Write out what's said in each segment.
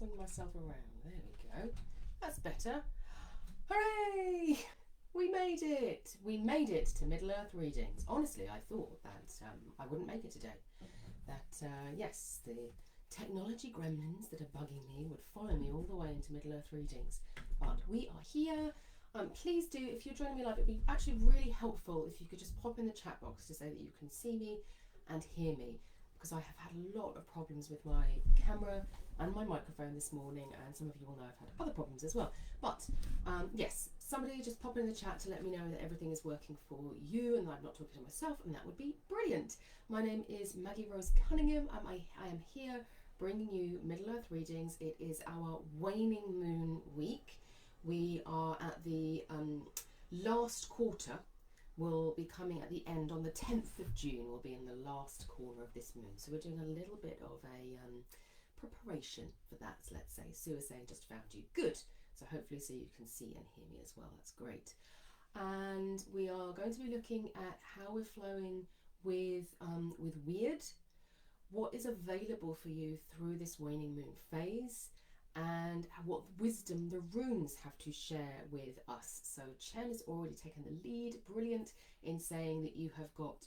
swing myself around. There we go. That's better. Hooray! We made it! We made it to Middle-earth readings. Honestly, I thought that I wouldn't make it today. That, yes, the technology gremlins that are bugging me would follow me all the way into Middle-earth readings. But we are here. Please do, if you're joining me live, it'd be actually really helpful if you could just pop in the chat box to say that you can see me and hear me, because I have had a lot of problems with my camera and my microphone this morning, and some of you will know I've had other problems as well. But yes, somebody just pop in the chat to let me know that everything is working for you and that I'm not talking to myself, and that would be brilliant. My name is Maggie Rose Cunningham, and I am here bringing you Middle-earth readings. It is our waning moon week. We are at the last quarter. Will be coming at the end on the 10th of June. We'll be in the last corner of this moon. So we're doing a little bit of a preparation for that, let's say. Sue is saying just found you. Good. So hopefully so you can see and hear me as well. That's great. And we are going to be looking at how we're flowing with weird, what is available for you through this waning moon phase, and what wisdom the runes have to share with us. So Chen has already taken the lead, brilliant, in saying that you have got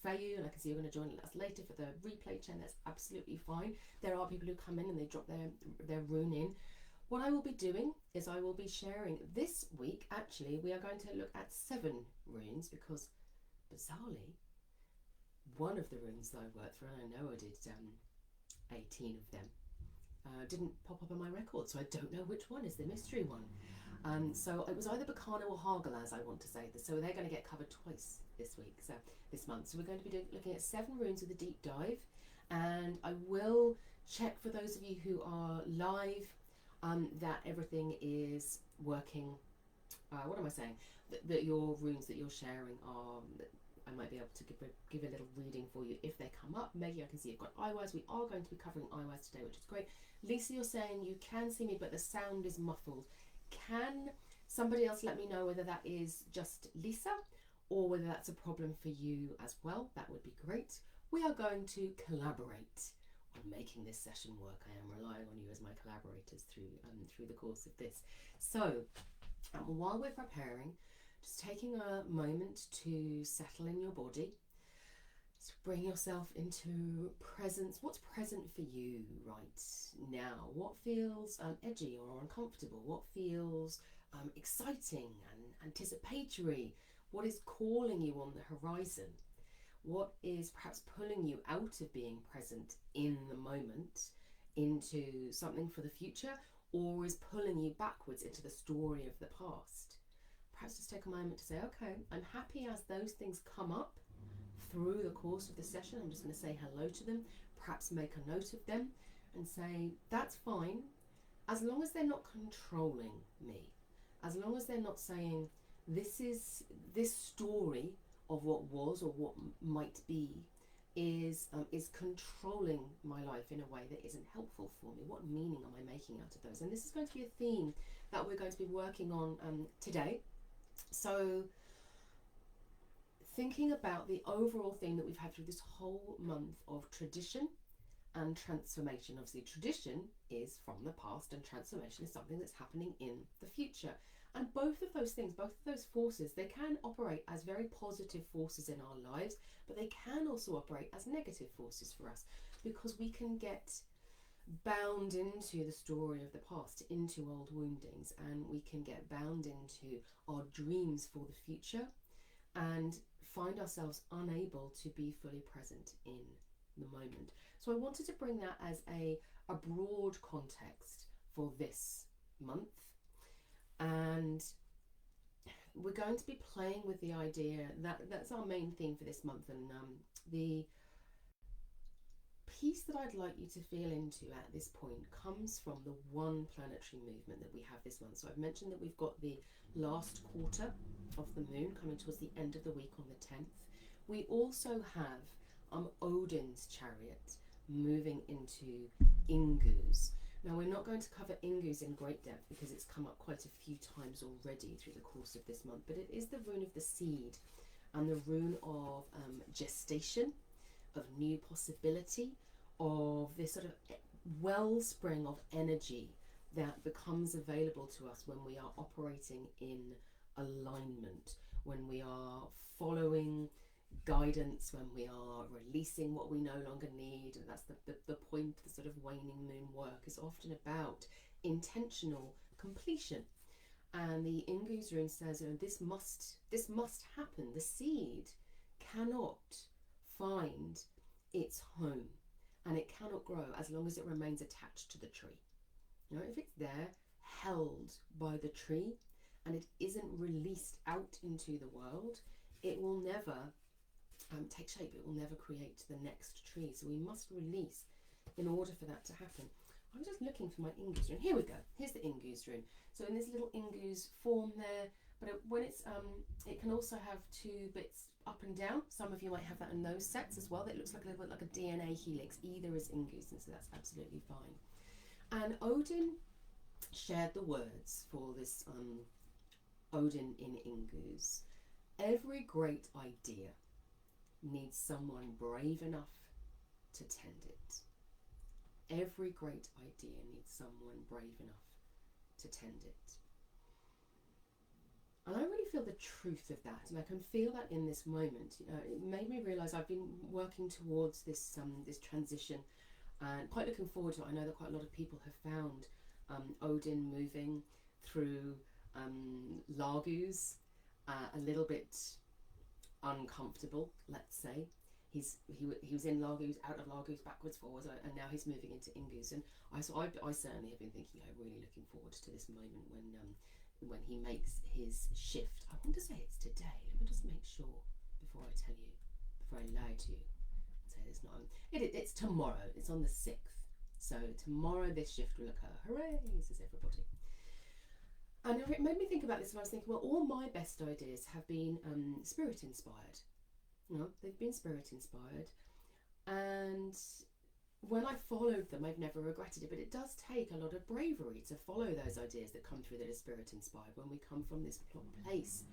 Fayu, and I can see you're going to join us later for the replay, Chen. That's absolutely fine. There are people who come in and they drop their rune in. What I will be doing is I will be sharing this week, actually, we are going to look at 7 runes, because bizarrely, one of the runes that I worked through, and I know I did 18 of them, didn't pop up on my record, so I don't know which one is the mystery one. So it was either Bacano or Hargalaz, I want to say. So they're going to get covered twice this week, so this month. So we're going to be looking at 7 runes with a deep dive, and I will check for those of you who are live that everything is working. What am I saying? That your runes that you're sharing are... I might be able to give a little reading for you if they come up. Maggie, I can see you've got eyes. We are going to be covering eyes today, which is great. Lisa, you're saying you can see me, but the sound is muffled. Can somebody else let me know whether that is just Lisa or whether that's a problem for you as well? That would be great. We are going to collaborate on making this session work. I am relying on you as my collaborators through the course of this. So while we're preparing, just taking a moment to settle in your body, to bring yourself into presence. What's present for you right now? What feels edgy or uncomfortable? What feels exciting and anticipatory? What is calling you on the horizon? What is perhaps pulling you out of being present in the moment into something for the future, or is pulling you backwards into the story of the past? Perhaps just take a moment to say, okay, I'm happy as those things come up through the course of the session. I'm just going to say hello to them, perhaps make a note of them and say, that's fine, as long as they're not controlling me, as long as they're not saying, this story of what was or what might be is controlling my life in a way that isn't helpful for me. What meaning am I making out of those? And this is going to be a theme that we're going to be working on today. So thinking about the overall theme that we've had through this whole month of tradition and transformation. Obviously, tradition is from the past and transformation is something that's happening in the future. And both of those things, both of those forces, they can operate as very positive forces in our lives, but they can also operate as negative forces for us, because we can get bound into the story of the past, into old woundings, and we can get bound into our dreams for the future and find ourselves unable to be fully present in the moment. So I wanted to bring that as a broad context for this month, and we're going to be playing with the idea that that's our main theme for this month. And the piece that I'd like you to feel into at this point comes from the one planetary movement that we have this month. So I've mentioned that we've got the last quarter of the moon coming towards the end of the week on the 10th. We also have Odin's chariot moving into Ingu's. Now, we're not going to cover Ingu's in great depth because it's come up quite a few times already through the course of this month, but it is the rune of the seed and the rune of gestation, of new possibility, of this sort of wellspring of energy that becomes available to us when we are operating in alignment, when we are following guidance, when we are releasing what we no longer need. And that's the point. The sort of waning moon work is often about intentional completion. And the Ingu's rune says, this must happen. The seed cannot find its home, and it cannot grow as long as it remains attached to the tree. If it's there, held by the tree, and it isn't released out into the world, it will never take shape. It will never create the next tree. So we must release in order for that to happen. I'm just looking for my Ingu's rune. Here we go. Here's the Ingu's rune. So in this little Ingu's form there, but when it's it can also have two bits up and down. Some of you might have that in those sets as well. That looks like a little bit like a DNA helix. Either is Ingu's, and so that's absolutely fine. And Odin shared the words for this Odin in Ingu's. Every great idea needs someone brave enough to tend it. Every great idea needs someone brave enough to tend it. And I really feel the truth of that, and I can feel that in this moment. It made me realise I've been working towards this this transition, and quite looking forward to it. I know that quite a lot of people have found Odin moving through Lagus a little bit uncomfortable, let's say. He was in Lagus, out of Lagus, backwards, forwards, and now he's moving into Ingus. And I certainly have been thinking, really looking forward to this moment when he makes his shift. I want to say it's today. Let me just make sure before I tell you, before I lie to you. Say it's not. It's tomorrow. It's on the 6th. So tomorrow this shift will occur. Hooray! Says everybody. And it made me think about this, and I was thinking, well, all my best ideas have been spirit inspired. They've been spirit inspired, and when I followed them, I've never regretted it. But it does take a lot of bravery to follow those ideas that come through that are spirit inspired. When we come from this place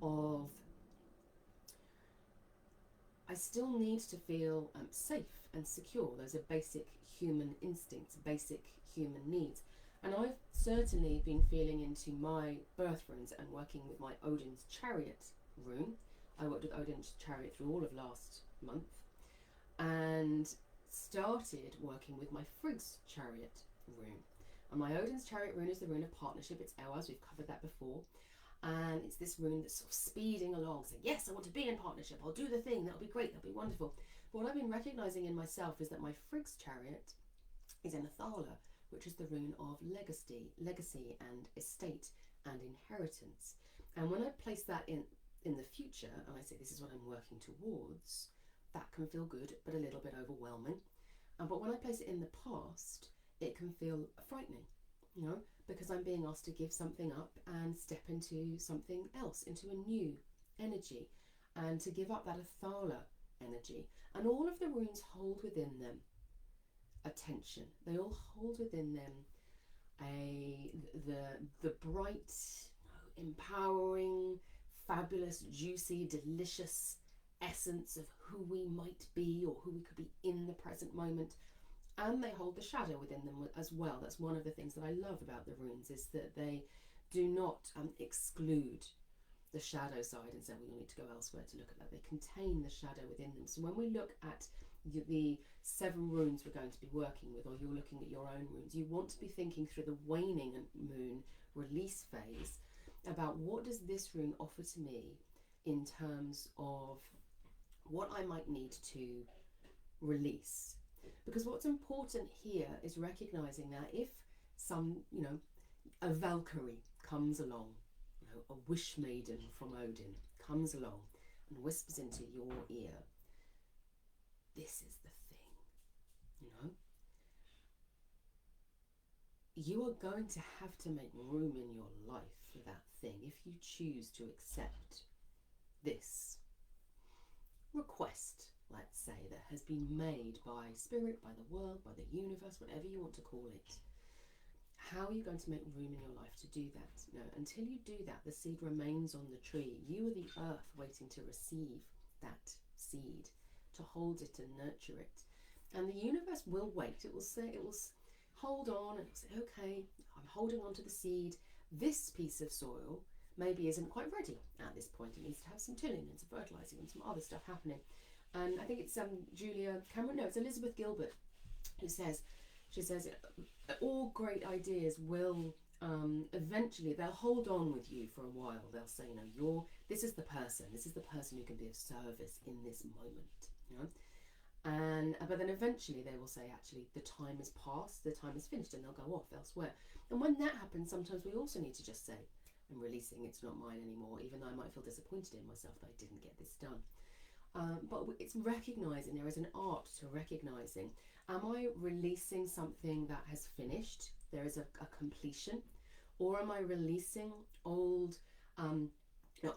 of, I still need to feel safe and secure. Those are basic human instincts, basic human needs. And I've certainly been feeling into my birth runes and working with my Odin's Chariot rune. I worked with Odin's Chariot through all of last month, and started working with my Frigg's Chariot rune. And my Odin's Chariot rune is the rune of partnership. It's ours, we've covered that before. And it's this rune that's sort of speeding along, saying, yes, I want to be in partnership, I'll do the thing, that'll be great, that'll be wonderful. But what I've been recognising in myself is that my Frigg's Chariot is an Athala, which is the rune of legacy and estate and inheritance. And when I place that in the future, and I say this is what I'm working towards, that can feel good but a little bit overwhelming. But when I place it in the past, it can feel frightening, because I'm being asked to give something up and step into something else, into a new energy, and to give up that Athala energy. And all of the runes hold within them attention. They all hold within them the bright, empowering, fabulous, juicy, delicious essence of who we might be or who we could be in the present moment. And they hold the shadow within them as well. That's one of the things that I love about the runes, is that they do not exclude the shadow side and say, well, you'll need to go elsewhere to look at that. They contain the shadow within them. So when we look at the 7 runes we're going to be working with, or you're looking at your own runes, you want to be thinking through the waning moon release phase about, what does this rune offer to me in terms of what I might need to release. Because what's important here is recognizing that if some, a Valkyrie comes along, a wish maiden from Odin comes along and whispers into your ear, this is the thing, you are going to have to make room in your life for that thing if you choose to accept this request, let's say, that has been made by spirit, by the world, by the universe, whatever you want to call it. How are you going to make room in your life to do that? Until you do that, the seed remains on the tree. You are the earth waiting to receive that seed, to hold it and nurture it. And the universe will wait. It will say, it will hold on, and it will say, okay, I'm holding on to the seed. This piece of soil maybe isn't quite ready at this point. It needs to have some tilling and some fertilising and some other stuff happening. And I think it's Julia Cameron, no, it's Elizabeth Gilbert, who says, she says, all great ideas will eventually, they'll hold on with you for a while. They'll say, this is the person who can be of service in this moment, And but then eventually they will say, actually, the time has passed, the time is finished, and they'll go off elsewhere. And when that happens, sometimes we also need to just say, I'm releasing, it's not mine anymore, even though I might feel disappointed in myself that I didn't get this done. But it's recognising, there is an art to recognising, am I releasing something that has finished, there is a completion, or am I releasing old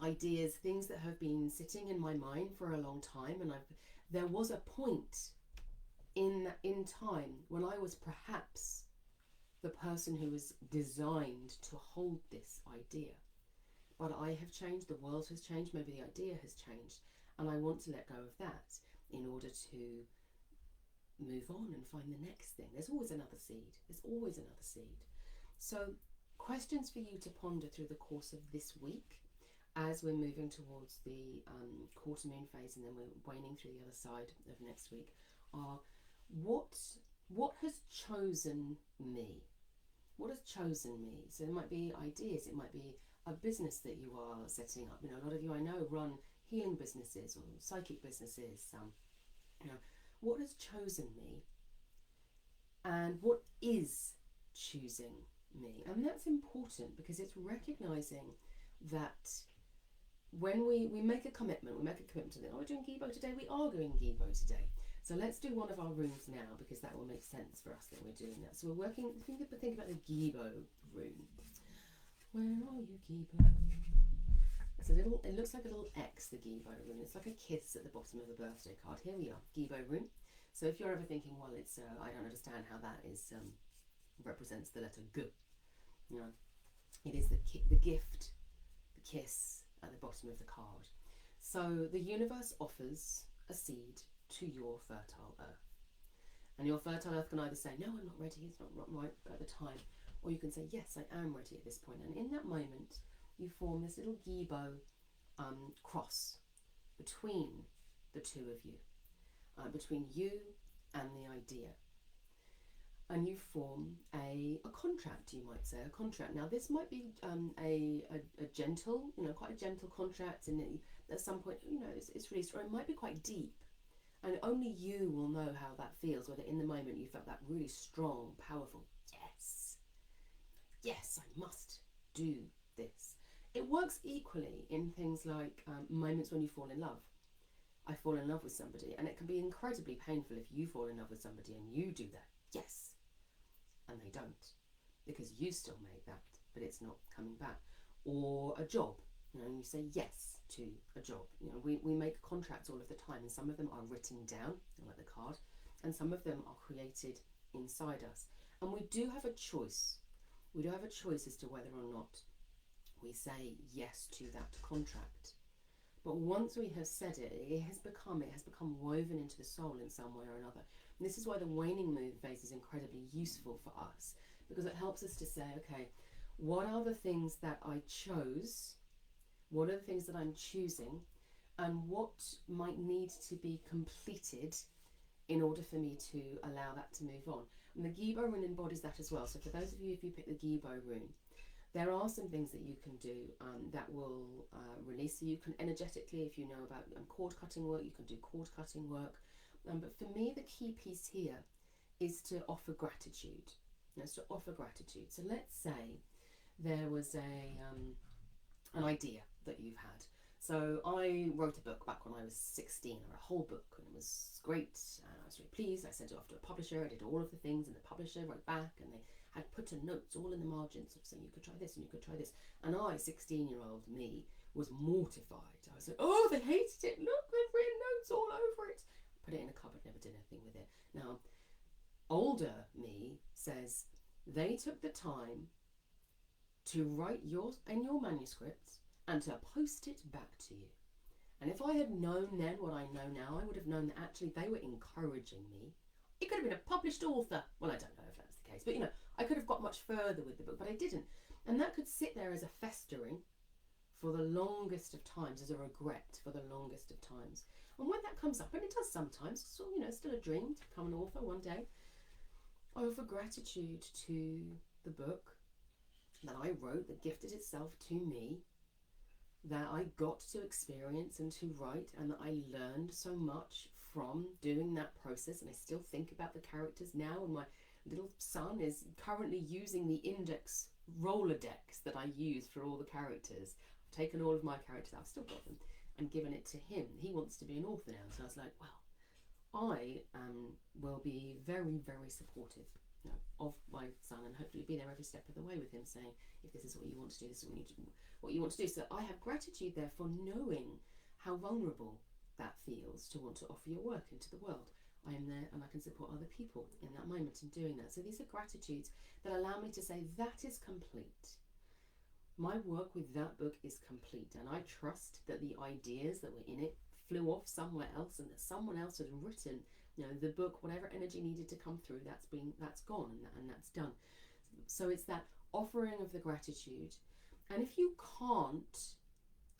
ideas, things that have been sitting in my mind for a long time, and there was a point in time when I was perhaps the person who was designed to hold this idea, but I have changed, the world has changed, maybe the idea has changed, and I want to let go of that in order to move on and find the next thing. There's always another seed. There's always another seed. So questions for you to ponder through the course of this week as we're moving towards the quarter moon phase, and then we're waning through the other side of next week, are what has chosen me? What has chosen me? So it might be ideas, it might be a business that you are setting up. A lot of you I know run healing businesses or psychic businesses. What has chosen me, and what is choosing me? And that's important, because it's recognizing that when we make a commitment, to we're doing Gibo today, we are doing Gibo today. So let's do one of our rooms now, because that will make sense for us that we're doing that. So we're working, think about the Gibo room. Where are you, Gibo? It looks like a little X, the Gibo room. It's like a kiss at the bottom of a birthday card. Here we are, Gibo room. So if you're ever thinking, well, it's I don't understand how that is represents the letter G. It is the gift, the kiss at the bottom of the card. So the universe offers a seed to your fertile earth, and your fertile earth can either say, no, I'm not ready, it's not right at the time, or you can say, yes, I am ready at this point. And in that moment, you form this little Gibo cross between the two of you, between you and the idea. And you form a contract, you might say, a contract. Now, this might be a gentle, quite a gentle contract, and at some point, it's released, or it might be quite deep. And only you will know how that feels, whether in the moment you felt that really strong, powerful, yes, I must do this. It works equally in things like moments when you fall in love. I fall in love with somebody, and it can be incredibly painful if you fall in love with somebody and you do that, yes, and they don't, because you still made that, but it's not coming back. Or a job, you say yes to a job. We make contracts all of the time, and some of them are written down, like the card, and some of them are created inside us. And we do have a choice. We do have a choice as to whether or not we say yes to that contract. But once we have said it, it has become woven into the soul in some way or another. And this is why the waning moon phase is incredibly useful for us, because it helps us to say, okay, what are the things that I chose? What are the things that I'm choosing? And what might need to be completed in order for me to allow that to move on? And the Gibo rune embodies that as well. So for those of you, if you pick the Gibo rune, there are some things that you can do that will release. So you can energetically, if you know about cord cutting work, you can do cord cutting work. But for me, the key piece here is to offer gratitude. It's to offer gratitude. So let's say there was an idea that you've had. So I wrote a book back when I was 16, or a whole book, and it was great, and I was really pleased. I sent it off to a publisher, I did all of the things, and the publisher wrote back, and they had put in notes all in the margins of saying you could try this and you could try this. And I, 16-year-old me, was mortified. I was like, oh, they hated it, look, they've written notes all over it. Put it in a cupboard, never did anything with it. Now, older me says they took the time to write in your manuscript and to post it back to you. And if I had known then what I know now, I would have known that actually they were encouraging me. It could have been a published author. Well, I don't know if that's the case, but you know, I could have got much further with the book, but I didn't. And that could sit there as a festering for the longest of times, as a regret for the longest of times. And when that comes up, and it does sometimes, so you know, still a dream to become an author one day, I offer gratitude to the book that I wrote, that gifted itself to me, that I got to experience and to write, and that I learned so much from doing that process. And I still think about the characters now, and my little son is currently using the index Rolodex that I use for all the characters. I've taken all of my characters, I've still got them, and given it to him. He wants to be an author now, so I was like, well, I will be very, very supportive, you know, of my son, and hopefully be there every step of the way with him, saying, if this is what you want to do, this is what you want to do. So I have gratitude there for knowing how vulnerable that feels, to want to offer your work into the world. I am there and I can support other people in that moment in doing that. So these are gratitudes that allow me to say, that is complete. My work with that book is complete, and I trust that the ideas that were in it flew off somewhere else, and that someone else has written, you know, the book, whatever energy needed to come through, that's gone, and that's done. So it's that offering of the gratitude. And if you can't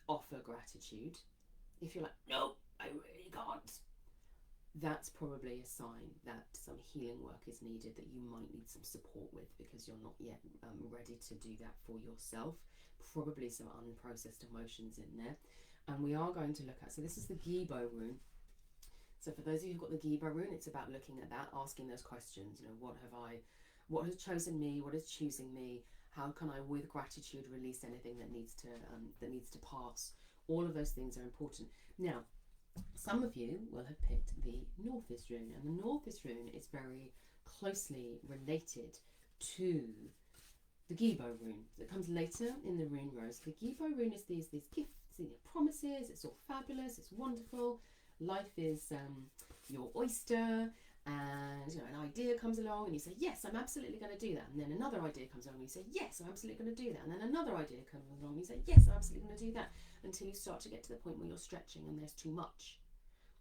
offer gratitude, if you're like, no, I really can't, that's probably a sign that some healing work is needed, that you might need some support with, because you're not yet ready to do that for yourself. Probably some unprocessed emotions in there. And we are going to look at, so this is the Gibo rune. So for those of you who've got the Gibo rune, it's about looking at that, asking those questions, you know, what has chosen me, what is choosing me, how can I with gratitude release anything that needs to pass. All of those things are important. Now, some of you will have picked the Northeast rune, and the Northeast rune is very closely related to the Gibo rune that comes later in the rune rose. The Gibo rune is these gifts, promises. It's all fabulous, it's wonderful. Life is your oyster, and you know, an idea comes along and you say, yes, I'm absolutely going to do that. And then another idea comes along and you say, yes, I'm absolutely going to do that. And then another idea comes along and you say, yes, I'm absolutely going to do that, until you start to get to the point where you're stretching and there's too much.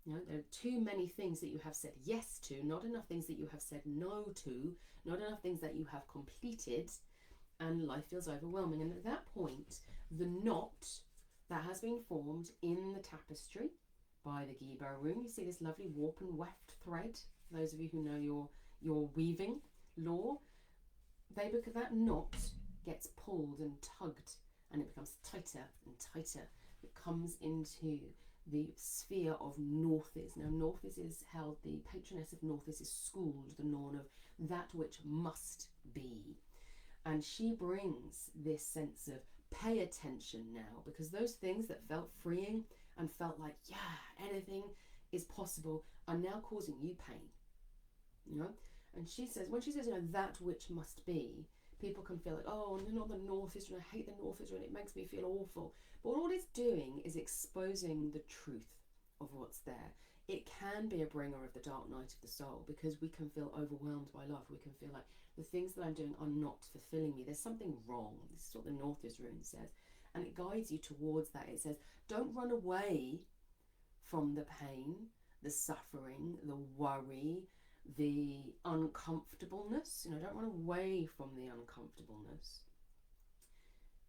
You know, there are too many things that you have said yes to, not enough things that you have said no to, not enough things that you have completed, and life feels overwhelming. And at that point, the knot that has been formed in the tapestry by the Gibo rune, you see this lovely warp and weft thread. For those of you who know your weaving lore, because that knot gets pulled and tugged, and it becomes tighter and tighter. It comes into the sphere of Northis. Now, Northis is held, the patroness of Northis is Skuld, the Norn of that which must be. And she brings this sense of pay attention now, because those things that felt freeing and felt like, yeah, anything is possible, are now causing you pain. You know? And she says, when she says, you know, that which must be, people can feel like, oh, not the Northeast rune, I hate the Northeast rune, it makes me feel awful. But all it's doing is exposing the truth of what's there. It can be a bringer of the dark night of the soul, because we can feel overwhelmed by love. We can feel like the things that I'm doing are not fulfilling me. There's something wrong. This is what the Northeast rune says. And it guides you towards that. It says, don't run away from the pain, the suffering, the worry, the uncomfortableness. You know, don't run away from the uncomfortableness.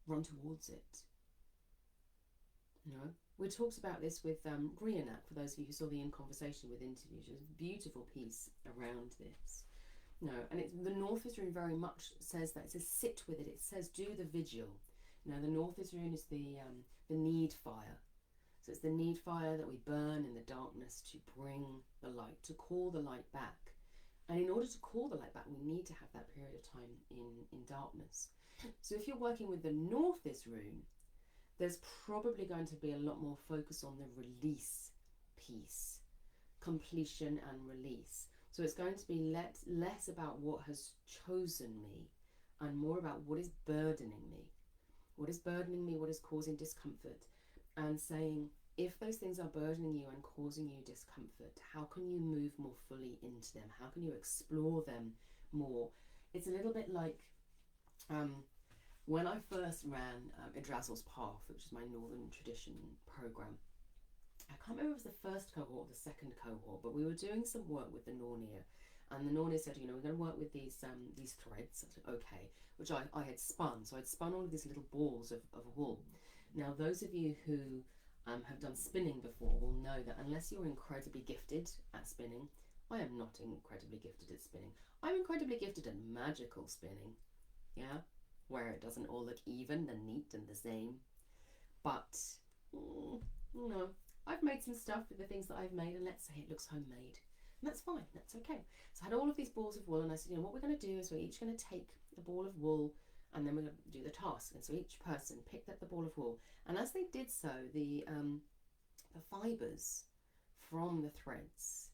Run towards it. You know, we talked about this with Rhiannak, for those of you who saw the In Conversation with interviews. There's a beautiful piece around this. No, and it's, the Northeast rune very much says that. It says sit with it. It says do the vigil. Now, the Northeast rune is the need fire. So it's the need fire that we burn in the darkness to bring the light, to call the light back. And in order to call the light back, we need to have that period of time in darkness. So if you're working with the Northeast rune, there's probably going to be a lot more focus on the release piece, completion and release. So it's going to be less about what has chosen me and more about what is burdening me. What is burdening me, what is causing discomfort, and saying, if those things are burdening you and causing you discomfort, how can you move more fully into them? How can you explore them more? It's a little bit like when I first ran Idrazzle's Path, which is my Northern Tradition program. I can't remember if it was the first cohort or the second cohort, but we were doing some work with the Nornir, And the Nornie said, we're going to work with these threads. I said, okay, which I had spun. So I'd spun all of these little balls of wool. Now, those of you who have done spinning before will know that unless you're incredibly gifted at spinning, I am not incredibly gifted at spinning. I'm incredibly gifted at magical spinning, yeah, where it doesn't all look even and neat and the same. But, no, I've made some stuff with the things that I've made, and let's say it looks homemade. And that's fine, that's okay. So I had all of these balls of wool, and I said, what we're going to do is we're each going to take a ball of wool, and then we're going to do the task. And so each person picked up the ball of wool, and as they did so, the fibres from the threads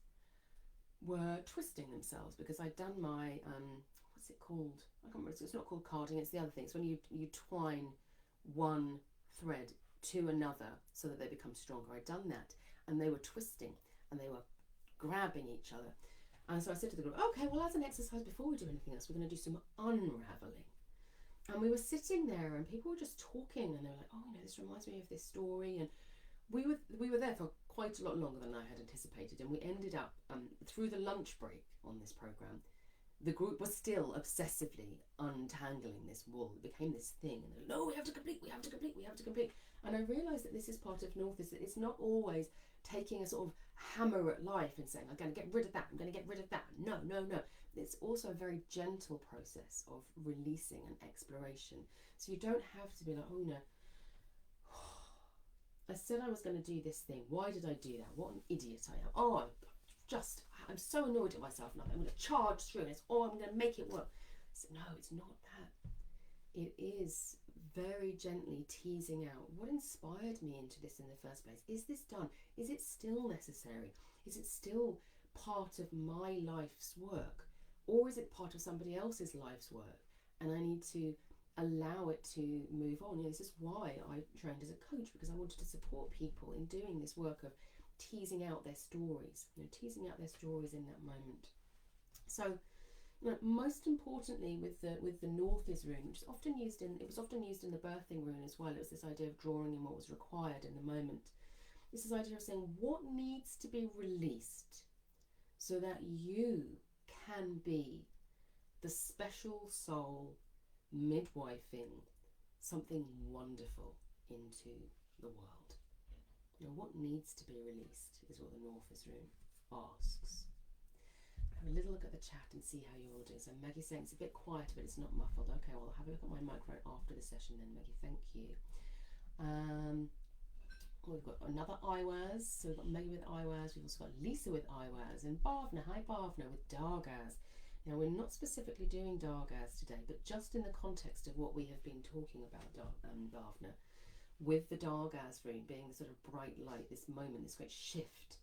were twisting themselves, because I'd done my what's it called? I can't remember. It's not called carding. It's the other thing. It's when you twine one thread to another so that they become stronger. I'd done that, and they were twisting, and they were grabbing each other. And so I said to the group, okay, well, as an exercise, before we do anything else, we're going to do some unraveling. And we were sitting there, and people were just talking, and they were like, oh, this reminds me of this story. And we were there for quite a lot longer than I had anticipated, and we ended up through the lunch break on this program. The group was still obsessively untangling this wool. It became this thing, and they're like, no, we have to complete. And I realised that this is part of North, is that it's not always taking a sort of hammer at life and saying, I'm going to get rid of that, I'm going to get rid of that. No. It's also a very gentle process of releasing and exploration. So you don't have to be like, I said I was going to do this thing. Why did I do that? What an idiot I am. Oh, I'm so annoyed at myself now. I'm going to charge through and I'm going to make it work. So no, it's not that. It is very gently teasing out what inspired me into this in the first place. Is this done? Is it still necessary? Is it still part of my life's work? Or is it part of somebody else's life's work? And I need to allow it to move on. This is why I trained as a coach, because I wanted to support people in doing this work of teasing out their stories, teasing out their stories in that moment. So, most importantly, with the Northeast rune, which is often used in the birthing rune as well. It was this idea of drawing in what was required in the moment. It's this idea of saying what needs to be released so that you can be the special soul midwifing something wonderful into the world. What needs to be released is what the Northeast rune asks. Have a little look at the chat and see how you're all doing. So Maggie's saying it's a bit quieter, but it's not muffled. Okay, well, I'll have a look at my microphone after the session then, Maggie. Thank you. We've got another eyewears. So we've got Maggie with eyewears. We've also got Lisa with eyewears, and Bhavna. Hi, Bhavna, with dargaz. Now, we're not specifically doing dargaz today, but just in the context of what we have been talking about, Bhavna, with the dargaz rune being the sort of bright light, this moment, this great shift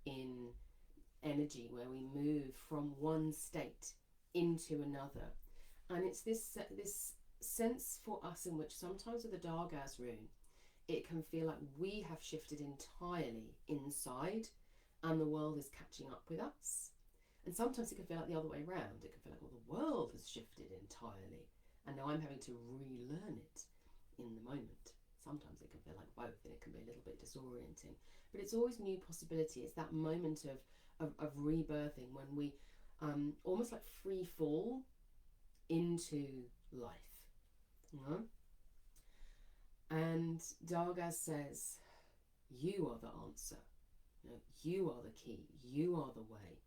in energy where we move from one state into another. And it's this sense for us in which sometimes with the dargaz rune, it can feel like we have shifted entirely inside and the world is catching up with us. And sometimes it can feel like the other way around. It can feel like, well, the world has shifted entirely and now I'm having to relearn it in the moment. Sometimes it can feel like both, and it can be a little bit disorienting. But it's always new possibility. It's that moment of rebirthing when we almost like free fall into life. And Dargaz says, you are the answer. You are the key. You are the way.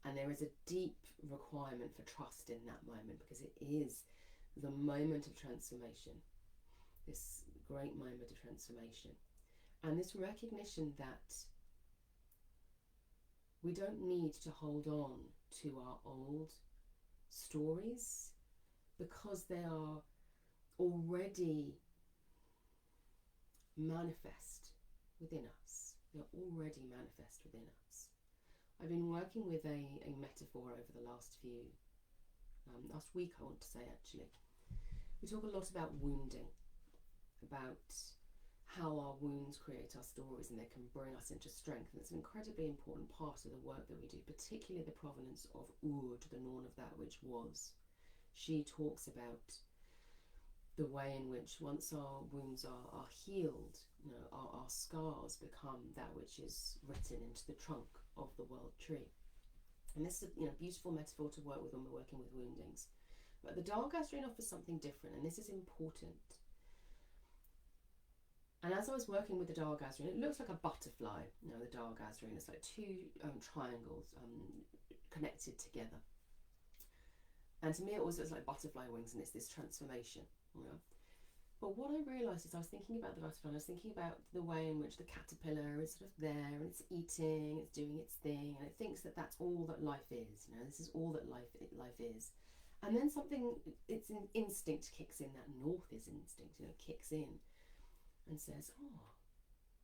And there is a deep requirement for trust in that moment, because it is the moment of transformation. This great moment of transformation. And this recognition that we don't need to hold on to our old stories because they are already manifest within us. They're already manifest within us. I've been working with a metaphor over the last week, I want to say actually. We talk a lot about wounding, about how our wounds create our stories and they can bring us into strength. And it's an incredibly important part of the work that we do, particularly the provenance of Urd, the Norn of that which was. She talks about the way in which once our wounds are healed, our scars become that which is written into the trunk of the world tree. And this is a beautiful metaphor to work with when we're working with woundings. But the Dargazrine offers something different, and this is important. And as I was working with the Dargazrine, it looks like a butterfly. The Dargazrine, it's like two triangles connected together. And to me, it always looks like butterfly wings, and it's this transformation. But what I realised is I was thinking about the butterfly, and I was thinking about the way in which the caterpillar is sort of there, and it's eating, it's doing its thing, and it thinks that that's all that life is. This is all that life is. And then something, its instinct kicks in, that north is instinct, kicks in and says, oh,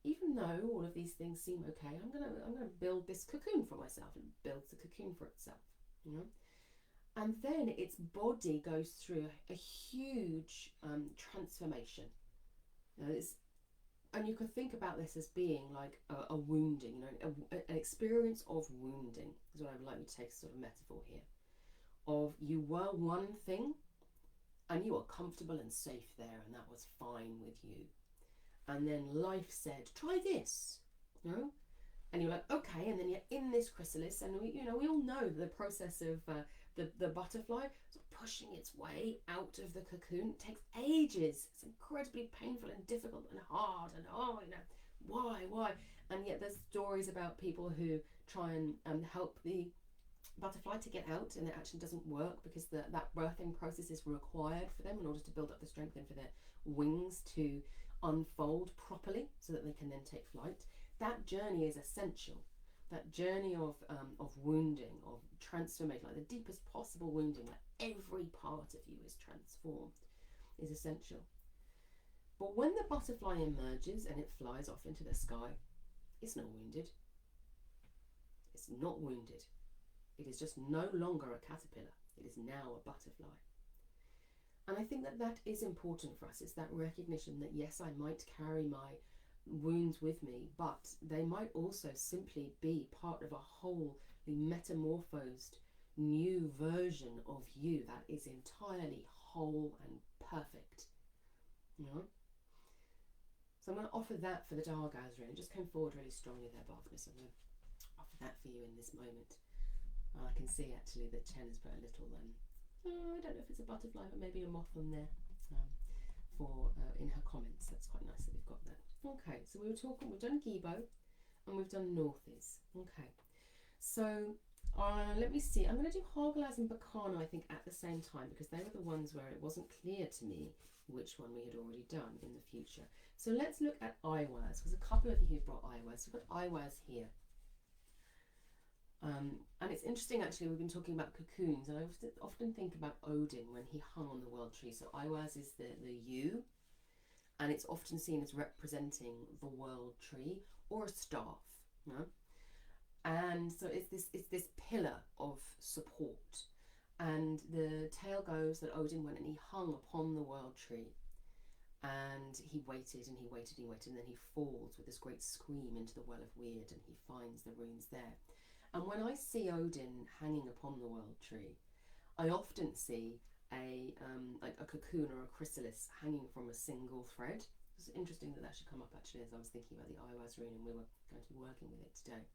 even though all of these things seem okay, I'm gonna build this cocoon for myself, and it builds the cocoon for itself, And then its body goes through a huge transformation. And you can think about this as being like a wounding, an experience of wounding is what I would like you to take as sort of metaphor here. Of you were one thing, and you were comfortable and safe there, and that was fine with you. And then life said, try this, And you're like, okay, and then you're in this chrysalis, and we all know the process of the butterfly pushing its way out of the cocoon. It takes ages. It's incredibly painful and difficult and hard, and why? And yet there's stories about people who try and help the butterfly to get out, and it actually doesn't work because that birthing process is required for them in order to build up the strength and for their wings to unfold properly so that they can then take flight. That journey is essential. That journey of wounding, of transformation, like the deepest possible wounding, where every part of you is transformed, is essential. But when the butterfly emerges and it flies off into the sky, it's not wounded. It's not wounded. It is just no longer a caterpillar. It is now a butterfly. And I think that is important for us. It's that recognition that, yes, I might carry my wounds with me, but they might also simply be part of a whole metamorphosed new version of you that is entirely whole and perfect. So I'm going to offer that for the Dargazrine. It just came forward really strongly there, Barthness. I'm going to offer that for you in this moment. I can see actually that Chen has put a little I don't know if it's a butterfly, but maybe a moth on there for in her comments. That's quite nice that we've got that. Okay, so we've done Gibo and we've done Northies. Okay, so let me see. I'm going to do Hargalaz and Bacano, I think, at the same time, because they were the ones where it wasn't clear to me which one we had already done in the future. So let's look at Iwaz, because a couple of you have brought Iwaz. So we've got Iwaz here. And it's interesting, actually, we've been talking about cocoons, and I often think about Odin when he hung on the world tree. So Iwaz is the yew, and it's often seen as representing the world tree or a staff. And so it's this pillar of support. And the tale goes that Odin went and he hung upon the world tree, and he waited and he waited and he waited, and then he falls with this great scream into the well of weird, and he finds the runes there. And when I see Odin hanging upon the world tree, I often see like a cocoon or a chrysalis hanging from a single thread. It's interesting that should come up actually as I was thinking about the Iwaz rune, and we were going to be working with it today.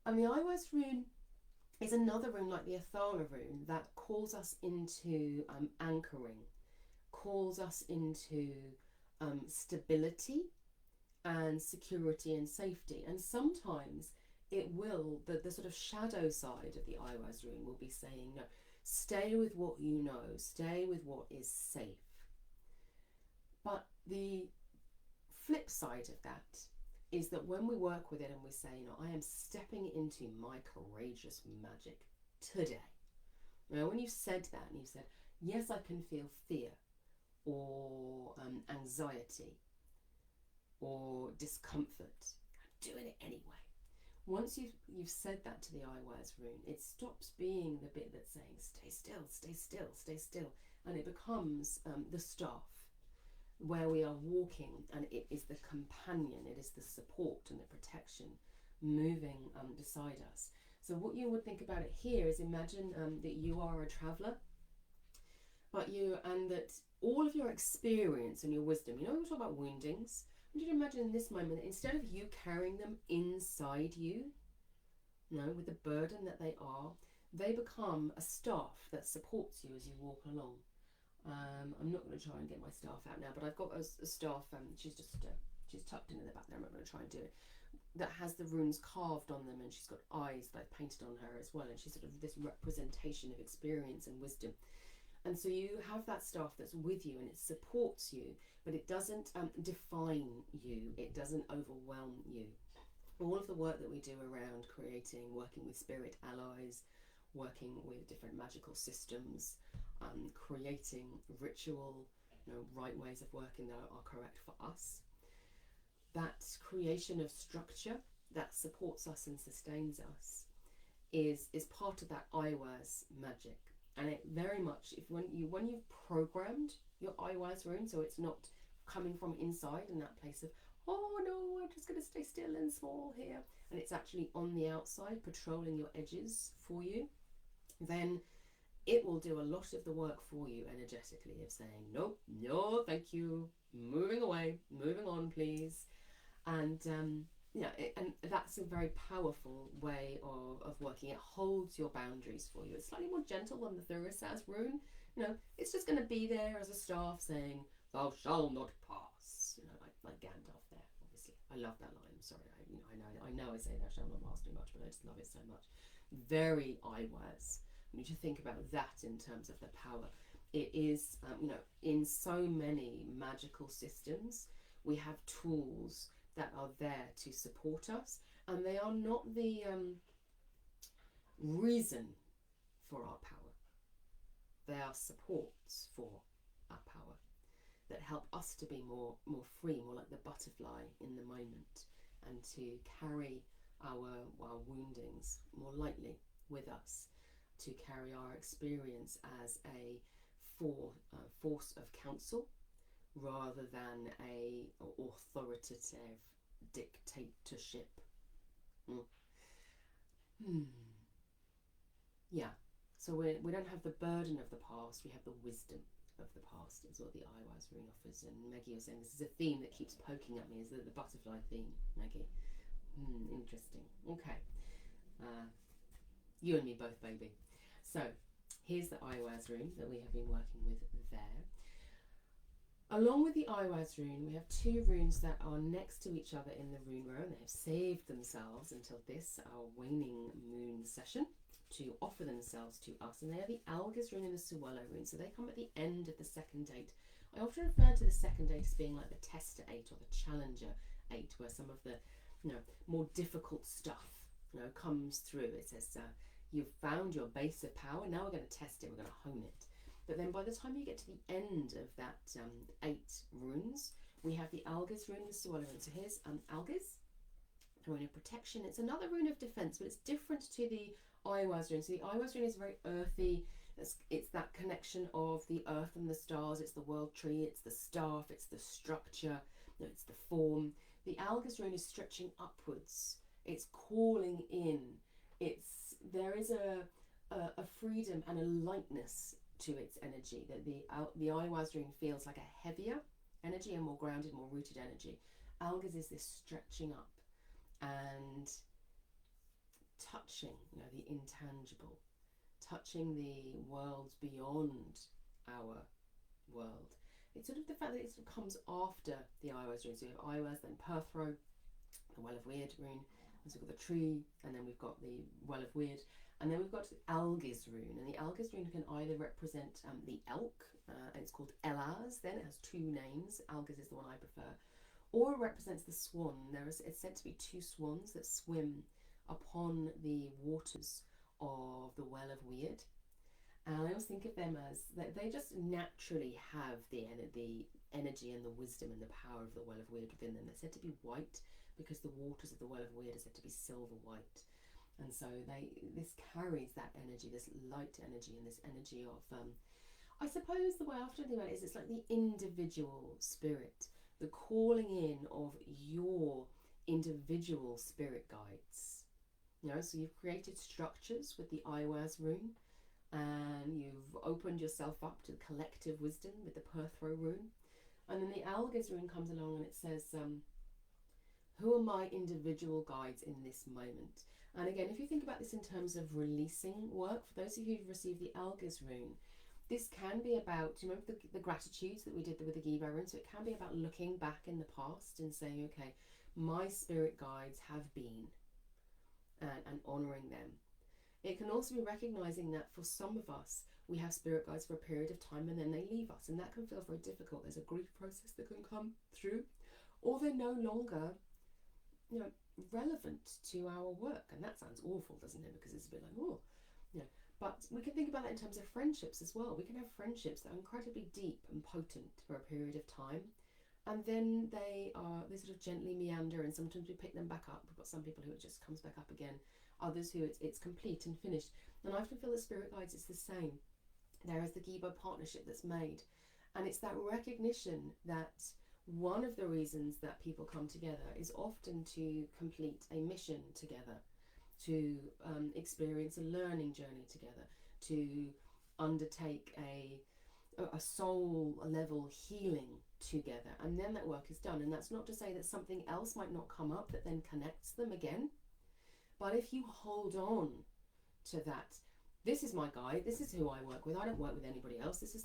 And the Iwaz rune is another rune like the Athala rune that calls us into anchoring, calls us into stability and security and safety. And sometimes it will, the sort of shadow side of the Iwaz rune will be saying, no, stay with what you know, stay with what is safe. But the flip side of that is that when we work with it and we say, I am stepping into my courageous magic today. When you've said that and you've said, yes, I can feel fear or anxiety or discomfort, I'm doing it anyway. Once you've said that to the Iwaz rune, it stops being the bit that's saying, stay still, stay still, stay still. And it becomes the staff, where we are walking, and it is the companion, it is the support and the protection moving beside us. So what you would think about it here is imagine that you are a traveller, and that all of your experience and your wisdom, we talk about woundings. I want you to imagine in this moment, instead of you carrying them inside you, with the burden that they are, they become a staff that supports you as you walk along. I'm not going to try and get my staff out now, but I've got a staff, she's tucked in the back there, I'm not going to try and do it, that has the runes carved on them, and she's got eyes that I've painted on her as well, and she's sort of this representation of experience and wisdom. And so you have that staff that's with you and it supports you, but it doesn't define you, it doesn't overwhelm you. All of the work that we do around working with spirit allies, working with different magical systems, creating ritual, right ways of working that are correct for us. That creation of structure that supports us and sustains us is part of that Iwas magic. And it very much, when you've programmed your Iwas rune, so it's not coming from inside in that place of, oh no, I'm just going to stay still and small here, and it's actually on the outside patrolling your edges for you, then it will do a lot of the work for you energetically of saying, nope, no, thank you, moving away, moving on, please. And and that's a very powerful way of working. It holds your boundaries for you. It's slightly more gentle than the Thurisaz rune. It's just going to be there as a staff saying, thou shalt not pass. Like Gandalf there, obviously. I love that line. I'm sorry, I know I say thou shalt not pass too much, but I just love it so much. Very Iwas. You need to think about that in terms of the power. It is, in so many magical systems, we have tools that are there to support us, and they are not the reason for our power. They are supports for our power that help us to be more free, more like the butterfly in the moment, and to carry our woundings more lightly with us, to carry our experience as a force of counsel rather than a authoritative dictatorship. Yeah, so we don't have the burden of the past, we have the wisdom of the past, is what the Iwas rune offers. And Maggie, you're saying this is a theme that keeps poking at me, is the butterfly theme, Maggie. Interesting. Okay. You and me both, baby. So here's the Iwas rune that we have been working with there. Along with the Iwas rune, we have two runes that are next to each other in the rune row, and they have saved themselves until this, our waning moon session, to offer themselves to us. And they are the Algas rune and the Suwala rune. So they come at the end of the second date. I often refer to the second date as being like the tester 8 or the challenger 8, where some of the more difficult stuff comes through. It says you've found your base of power, now we're going to test it, we're going to hone it. But then by the time you get to the end of that 8 runes, we have the Algas rune and the Suwala rune. So here's Algas, a rune of protection. It's another rune of defense, but it's different to the Iwas rune. So the Iwas rune is very earthy. It's that connection of the earth and the stars. It's the world tree, it's the staff, it's the structure, it's the form. The Algas rune is stretching upwards. It's calling in. There is a freedom and a lightness to its energy, that the Iwas rune feels like a heavier energy, a more grounded, more rooted energy. Algas is this stretching up and touching, the intangible, touching the worlds beyond our world. It's sort of the fact that it comes after the Iwas rune. So you have Iwas, then Perthro, the Well of Weird rune, and so we've got the tree, and then we've got the Well of Weird, and then we've got the Algas rune. And the Algas rune can either represent the elk, and it's called Elaz, then it has 2 names. Algas is the one I prefer. Or it represents the swan. It's said to be 2 swans that swim upon the waters of the Well of Weird. And I always think of them as that they just naturally have the energy and the wisdom and the power of the Well of Weird within them. They're said to be white because the waters of the Well of Weird are said to be silver white. And so this carries that energy, this light energy, and this energy of, I suppose the way I often think about it is it's like the individual spirit, the calling in of your individual spirit guides. So you've created structures with the Iwas rune, and you've opened yourself up to collective wisdom with the Perthro rune. And then the Algas rune comes along and it says, who are my individual guides in this moment? And again, if you think about this in terms of releasing work, for those of you who've received the Alga's rune, this can be about, do you remember the gratitudes that we did with the Giba rune? So it can be about looking back in the past and saying, okay, my spirit guides have been, and honouring them. It can also be recognising that for some of us, we have spirit guides for a period of time and then they leave us, and that can feel very difficult. There's a grief process that can come through, or they're no longer, relevant to our work. And that sounds awful, doesn't it? Because it's a bit like, oh, but we can think about that in terms of friendships as well. We can have friendships that are incredibly deep and potent for a period of time, and then they sort of gently meander, and sometimes we pick them back up. We've got some people who it just comes back up again, others who it's complete and finished. And I often feel that spirit guides, it's the same. There is the Giba partnership that's made, and it's that recognition that one of the reasons that people come together is often to complete a mission together, to experience a learning journey together, to undertake a soul level healing together, and then that work is done. And that's not to say that something else might not come up that then connects them again, but if you hold on to that, this is my guide, this is who I work with, I don't work with anybody else, this is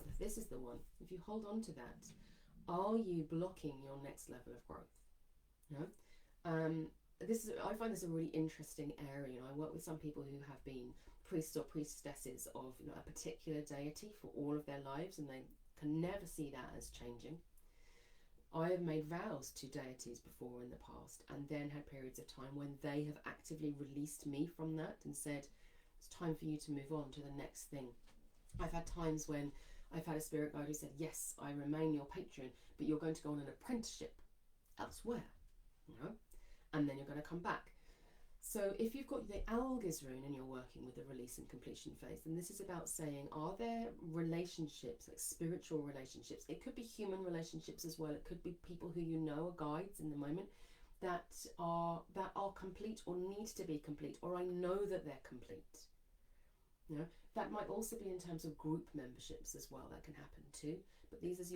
the one. If you hold on to that, are you blocking your next level of growth? I find this a really interesting area. I work with some people who have been priests or priestesses of a particular deity for all of their lives, and they can never see that as changing. I have made vows to deities before in the past, and then had periods of time when they have actively released me from that and said, it's time for you to move on to the next thing. I've had times when I've had a spirit guide who said, yes, I remain your patron, but you're going to go on an apprenticeship elsewhere, and then you're going to come back. So if you've got the Alga's rune and you're working with the release and completion phase, then this is about saying, are there relationships, like spiritual relationships? It could be human relationships as well. It could be people who are guides in the moment that are complete or need to be complete, or I know that they're complete. That might also be in terms of group memberships as well. That can happen too. But this is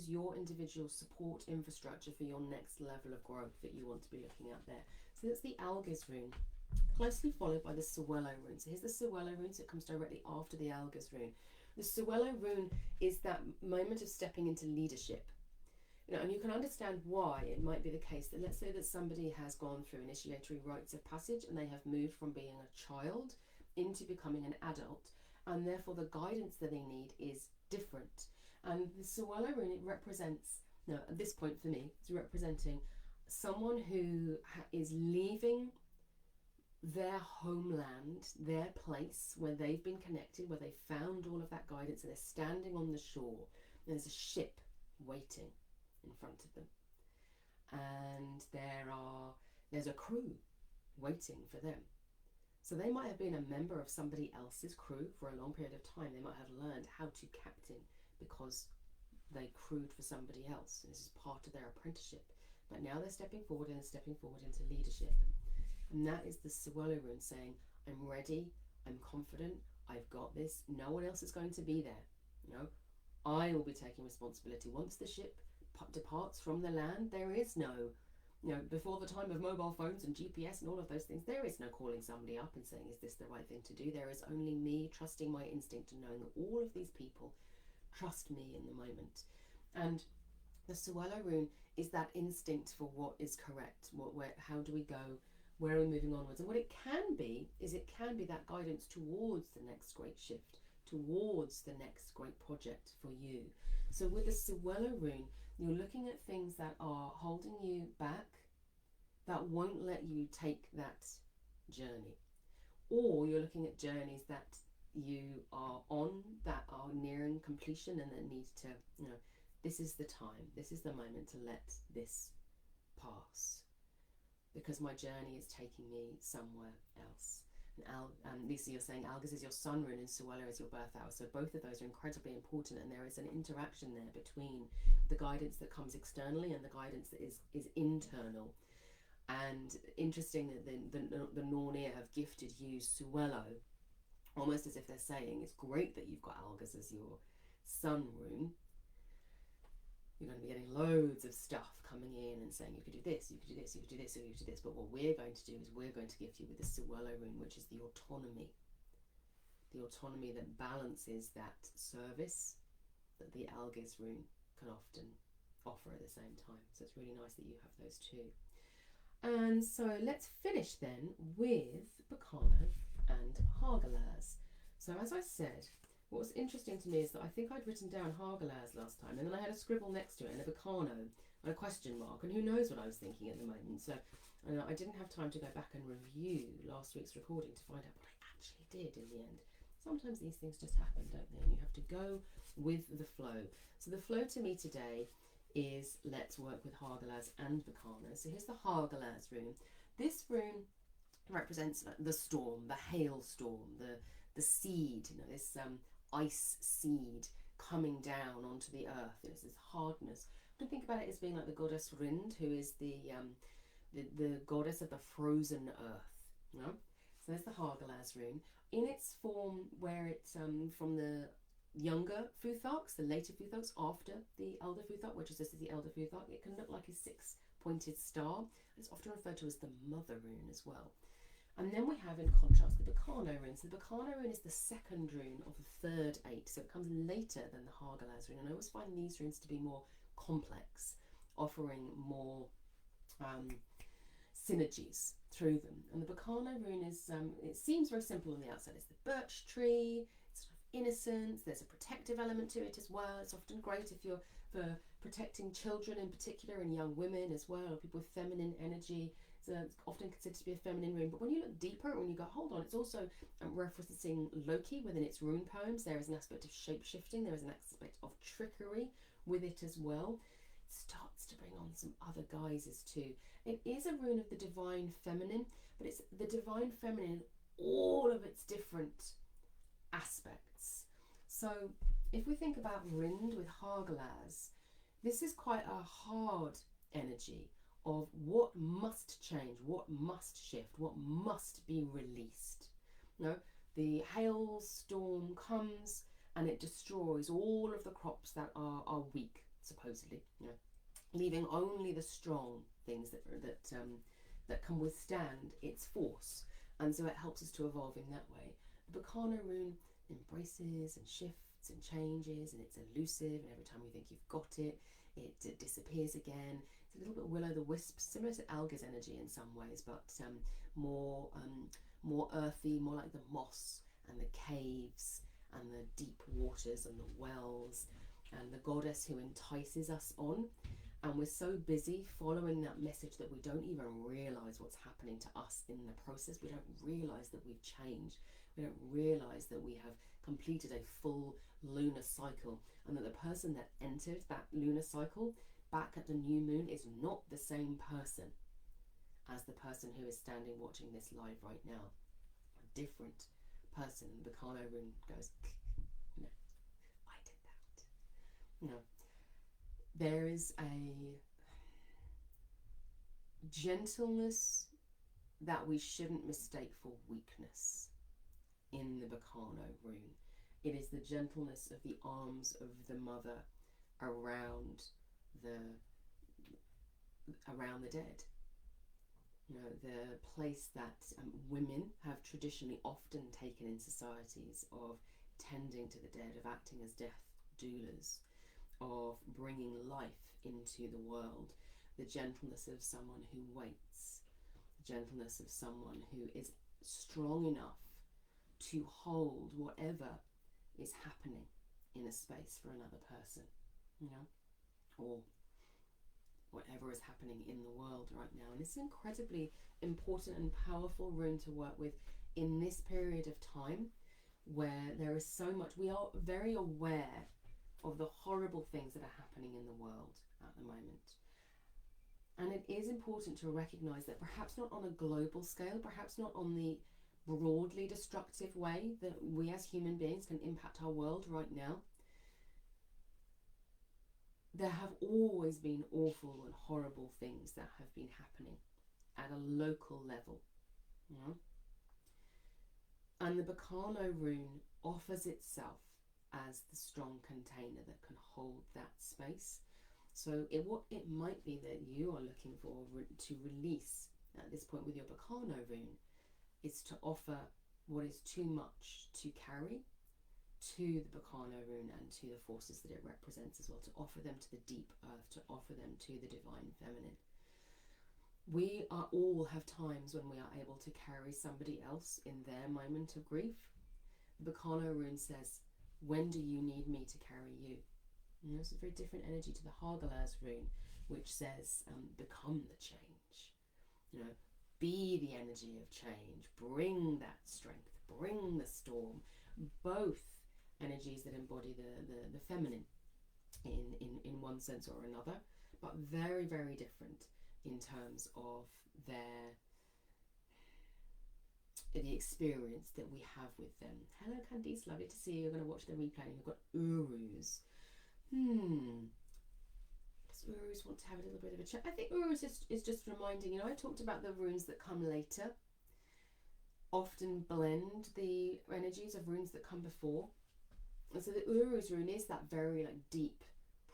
your individual support infrastructure for your next level of growth that you want to be looking at there. So that's the Alga's rune, closely followed by the Sewello rune. So here's the Sewello rune, so it comes directly after the Alga's rune. The Sewello rune is that moment of stepping into leadership. And you can understand why it might be the case that, let's say that somebody has gone through initiatory rites of passage and they have moved from being a child into becoming an adult, and therefore the guidance that they need is different. And the Sewello rune, it represents, at this point for me, it's representing someone who is leaving their homeland, their place where they've been connected, where they found all of that guidance, and they're standing on the shore. There's a ship waiting in front of them, and there's a crew waiting for them. So they might have been a member of somebody else's crew for a long period of time. They might have learned how to captain because they crewed for somebody else. This is part of their apprenticeship. But now they're stepping forward into leadership. And that is the Sewello rune saying, I'm ready, I'm confident, I've got this, no one else is going to be there. I will be taking responsibility. Once the ship departs from the land, there is no, before the time of mobile phones and GPS and all of those things, there is no calling somebody up and saying, is this the right thing to do? There is only me trusting my instinct and knowing that all of these people trust me in the moment. And the Sewello rune is that instinct for what is correct, how do we go, where are we moving onwards? And what it can be is it can be that guidance towards the next great shift, towards the next great project for you. So with the Sewello rune, you're looking at things that are holding you back, that won't let you take that journey. Or you're looking at journeys that you are on, that are nearing completion, and that need to, this is the time, this is the moment to let this pass, because my journey is taking me somewhere else. And Lisa, you're saying Alga's is your sun rune and Sewello is your birth hour. So both of those are incredibly important, and there is an interaction there between the guidance that comes externally and the guidance that is internal. And interesting that the Nornir have gifted you Sewello, almost as if they're saying, it's great that you've got Alga's as your sun rune. You're going to be getting loads of stuff coming in and saying you could do this, you could do this, you could do this, you could do this. But what we're going to do is we're going to gift you with the Suelo rune, which is the autonomy that balances that service that the Algiz rune can often offer at the same time. So it's really nice that you have those two. And so let's finish then with Bacano and Hagalaz. So as I said, what was interesting to me is that I think I'd written down Hagalaz last time, and then I had a scribble next to it and a Bacano and a question mark, and who knows what I was thinking at the moment. So I didn't have time to go back and review last week's recording to find out what I actually did in the end. Sometimes these things just happen, don't they? And you have to go with the flow. So the flow to me today is let's work with Hagalaz and Bacano. So here's the Hagalaz rune. This rune represents the storm, the hailstorm, the seed, this ice seed coming down onto the earth. It's this hardness. I think about it as being like the goddess Rind, who is the goddess of the frozen earth. No? So there's the Hagalaz rune. In its form where it's from the younger Futharks, the later Futharks, after the elder Futhark, which is this is the elder Futhark, it can look like a 6-pointed star. It's often referred to as the mother rune as well. And then we have, in contrast, the Bacano rune. So the Bacano rune is the second rune of the third 8, so it comes later than the Hagalaz rune. And I always find these runes to be more complex, offering more synergies through them. And the Bacano rune is, it seems very simple on the outside. It's the birch tree, it's sort of innocence, there's a protective element to it as well. It's often great if you're for protecting children in particular and young women as well, or people with feminine energy. So it's often considered to be a feminine rune. But when you look deeper, when you go, hold on, it's also referencing Loki within its rune poems. There is an aspect of shape-shifting, there is an aspect of trickery with it as well. It starts to bring on some other guises too. It is a rune of the divine feminine, but it's the divine feminine in all of its different aspects. So if we think about Rind with Hagalaz, this is quite a hard energy of what must change, what must shift, what must be released. The hailstorm comes and it destroys all of the crops that are weak, supposedly, leaving only the strong things that can withstand its force. And so it helps us to evolve in that way. The Bacano rune embraces and shifts and changes, and it's elusive, and every time you think you've got it, it disappears again. It's a little bit will-o'-the-wisp, similar to Algiz energy in some ways, but more earthy, more like the moss and the caves and the deep waters and the wells, and the goddess who entices us on. And we're so busy following that message that we don't even realise what's happening to us in the process. We don't realise that we've changed. We don't realise that we have completed a full lunar cycle, and that the person that entered that lunar cycle back at the new moon is not the same person as the person who is standing watching this live right now. A different person. The Bacano rune goes, no, I did that. No. There is a gentleness that we shouldn't mistake for weakness in the Bacano rune. It is the gentleness of the arms of the mother around the dead. The place that women have traditionally often taken in societies of tending to the dead, of acting as death doulas, of bringing life into the world. The gentleness of someone who waits, the gentleness of someone who is strong enough to hold whatever is happening in a space for another person, or whatever is happening in the world right now. And it's an incredibly important and powerful rune to work with in this period of time where there is so much. We are very aware of the horrible things that are happening in the world at the moment. And it is important to recognise that perhaps not on a global scale, perhaps not on the broadly destructive way that we as human beings can impact our world right now. There have always been awful and horrible things that have been happening at a local level. And the Bacano rune offers itself as the strong container that can hold that space. So what it might be that you are looking for to release at this point with your Bacano rune is to offer what is too much to carry to the Bacano rune and to the forces that it represents as well, to offer them to the deep earth, to offer them to the divine feminine. We are all have times when we are able to carry somebody else in their moment of grief. The Bacano rune says, when do you need me to carry you? And it's a very different energy to the Hagalaz rune, which says, become the change. You know, be the energy of change, bring that strength, bring the storm. Both energies that embody the feminine in one sense or another, but very, very different in terms of the experience that we have with them. Hello Candice, lovely to see you. You're going to watch the replay and you've got Urus. Does Urus want to have a little bit of a chat? I think Urus is just reminding, I talked about the runes that come later often blend the energies of runes that come before. And so the Urus rune is that very deep,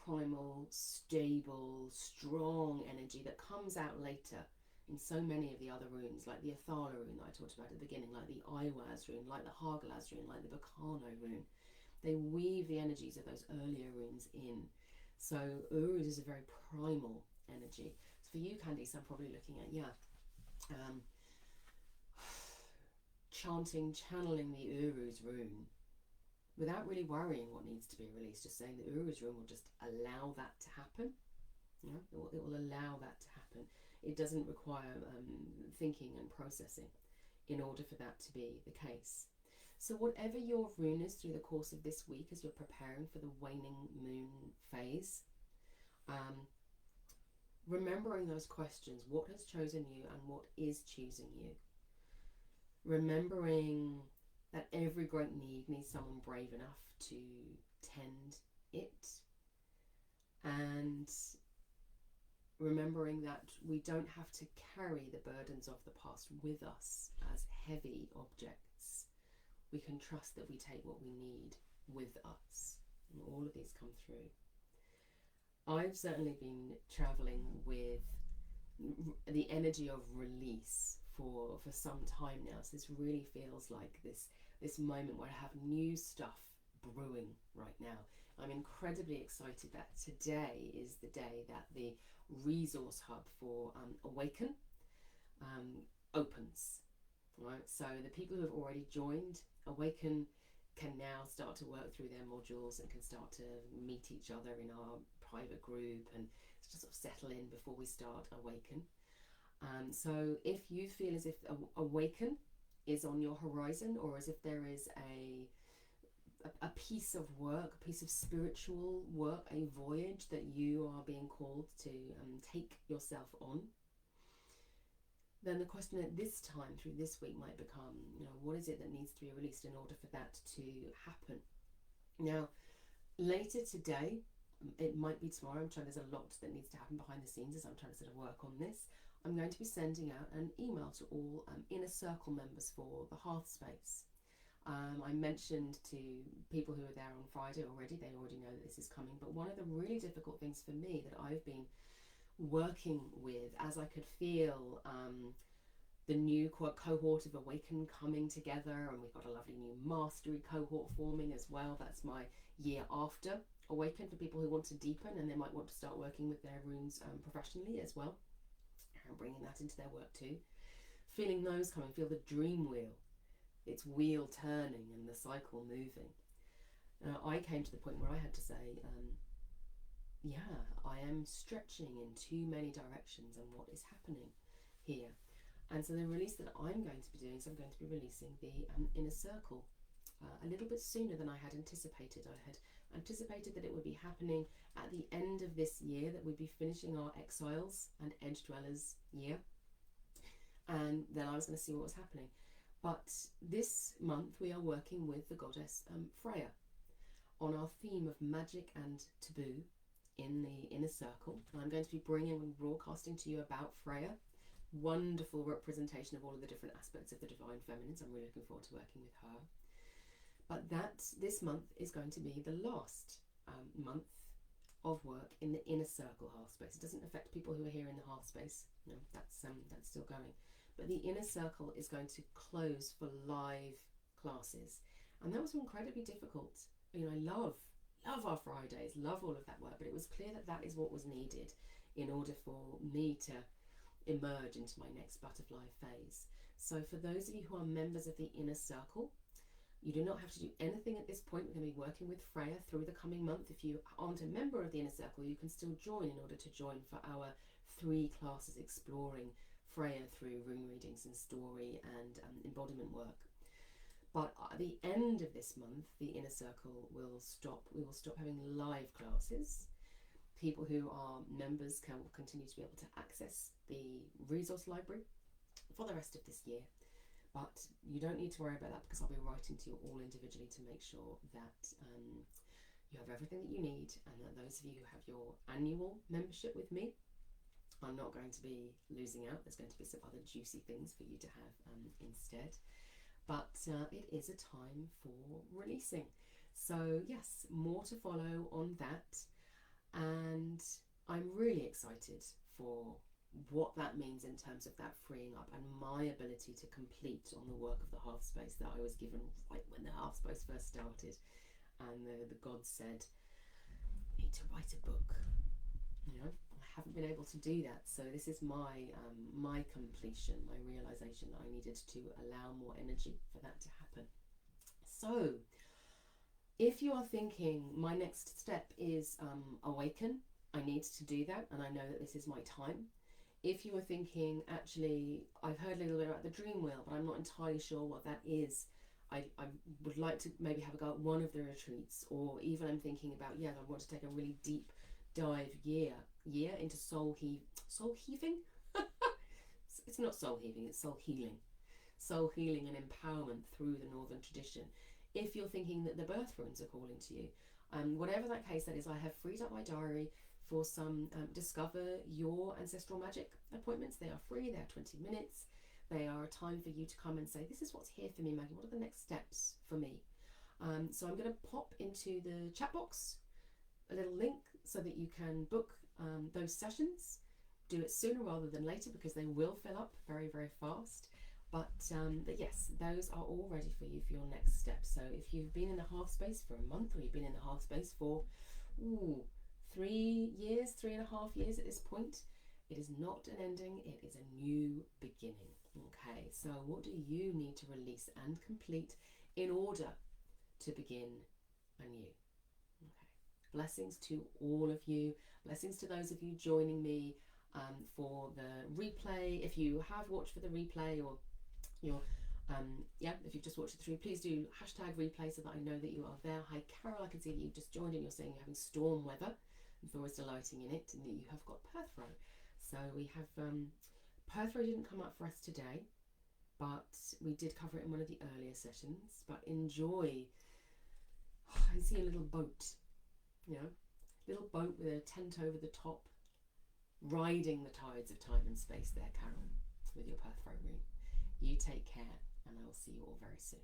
primal, stable, strong energy that comes out later in so many of the other runes, like the Athala rune that I talked about at the beginning, like the Iwaz rune, like the Hagalaz rune, like the Bacano rune. They weave the energies of those earlier runes in. So Urus is a very primal energy. So for you, Candice, I'm probably looking at, channeling the Urus rune without really worrying what needs to be released, just saying the Urus rune will just allow that to happen. It will allow that to happen. It doesn't require thinking and processing in order for that to be the case. So whatever your rune is through the course of this week as you're preparing for the waning moon phase, remembering those questions, what has chosen you and what is choosing you. Remembering that every great need needs someone brave enough to tend it. And remembering that we don't have to carry the burdens of the past with us as heavy objects. We can trust that we take what we need with us. And all of these come through. I've certainly been travelling with the energy of release for some time now. So this really feels like this moment where I have new stuff brewing right now. I'm incredibly excited that today is the day that the resource hub for Awaken opens. Right, so the people who have already joined Awaken can now start to work through their modules and can start to meet each other in our private group and just sort of settle in before we start Awaken. So if you feel as if Awaken is on your horizon, or as if there is a piece of work, a piece of spiritual work, a voyage that you are being called to take yourself on, then the question at this time through this week might become, what is it that needs to be released in order for that to happen? Now, later today, it might be tomorrow, there's a lot that needs to happen behind the scenes as I'm trying to sort of work on this. I'm going to be sending out an email to all Inner Circle members for the Hearth Space. I mentioned to people who were there on Friday already, they already know that this is coming, but one of the really difficult things for me that I've been working with as I could feel the new cohort of Awaken coming together, and we've got a lovely new mastery cohort forming as well. That's my year after Awaken for people who want to deepen and they might want to start working with their runes professionally as well, and bringing that into their work too. Feeling those coming, feel the dream wheel, its wheel turning and the cycle moving. I came to the point where I had to say, I am stretching in too many directions and what is happening here. And so the release that I'm going to be doing is I'm going to be releasing the Inner Circle a little bit sooner than I had anticipated. I had anticipated that it would be happening at the end of this year, that we'd be finishing our Exiles and Edge Dwellers year, and then I was going to see what was happening. But this month we are working with the goddess Freya on our theme of magic and taboo in the Inner Circle. And I'm going to be bringing and broadcasting to you about Freya. Wonderful representation of all of the different aspects of the divine feminine. So I'm really looking forward to working with her. But this month is going to be the last month of work in the inner circle half space. It doesn't affect people who are here in the half space. No, that's still going. But the inner circle is going to close for live classes, and that was incredibly difficult. You know, I love our Fridays, love all of that work, but it was clear that that is what was needed in order for me to emerge into my next butterfly phase. So for those of you who are members of the inner circle, you do not have to do anything at this point. We're going to be working with Freya through the coming month. If you aren't a member of the inner circle, you can still join in order to join for our 3 classes exploring Freya through room readings and story and embodiment work. But at the end of this month, the inner circle will stop. We will stop having live classes. People who are members can continue to be able to access the resource library for the rest of this year. But you don't need to worry about that, because I'll be writing to you all individually to make sure that you have everything that you need, and that those of you who have your annual membership with me are not going to be losing out. There's going to be some other juicy things for you to have instead. But it is a time for releasing. So yes, more to follow on that. And I'm really excited for what that means in terms of that freeing up and my ability to complete on the work of the half space that I was given right when the half space first started. And the gods said, you need to write a book. You know, I haven't been able to do that. So this is my my completion, my realization that I needed to allow more energy for that to happen. So if you are thinking my next step is awaken, I need to do that, and I know that this is my time. If you are thinking, actually, I've heard a little bit about the dream wheel, but I'm not entirely sure what that is, I would like to maybe have a go at one of the retreats, or even I'm thinking about, yeah, I want to take a really deep dive year into soul heaving. It's not soul heaving, it's soul healing and empowerment through the northern tradition. If you're thinking that the birth runes are calling to you, whatever that case that is, I have freed up my diary for some discover your ancestral magic appointments. They are free, they're 20 minutes. They are a time for you to come and say, this is what's here for me, Maggie, what are the next steps for me? So I'm going to pop into the chat box a little link so that you can book those sessions. Do it sooner rather than later, because they will fill up very, very fast. But yes, those are all ready for you for your next step. So if you've been in the half space for a month, or you've been in the half space for 3 years, 3.5 years at this point, it is not an ending, it is a new beginning. Okay, so what do you need to release and complete in order to begin anew? Okay, blessings to all of you, blessings to those of you joining me for the replay. If you have watched for the replay, or you're if you've just watched it through, please do hashtag replay so that I know that you are there. Hi Carol, I can see that you've just joined and you're saying you're having storm weather. I'm always delighting in it, and that you have got Perth row. So we have Perth row didn't come up for us today, but we did cover it in one of the earlier sessions. But enjoy. I see a little boat, little boat with a tent over the top, riding the tides of time and space there, Carol, with your Perth row rune. You take care, and I will see you all very soon.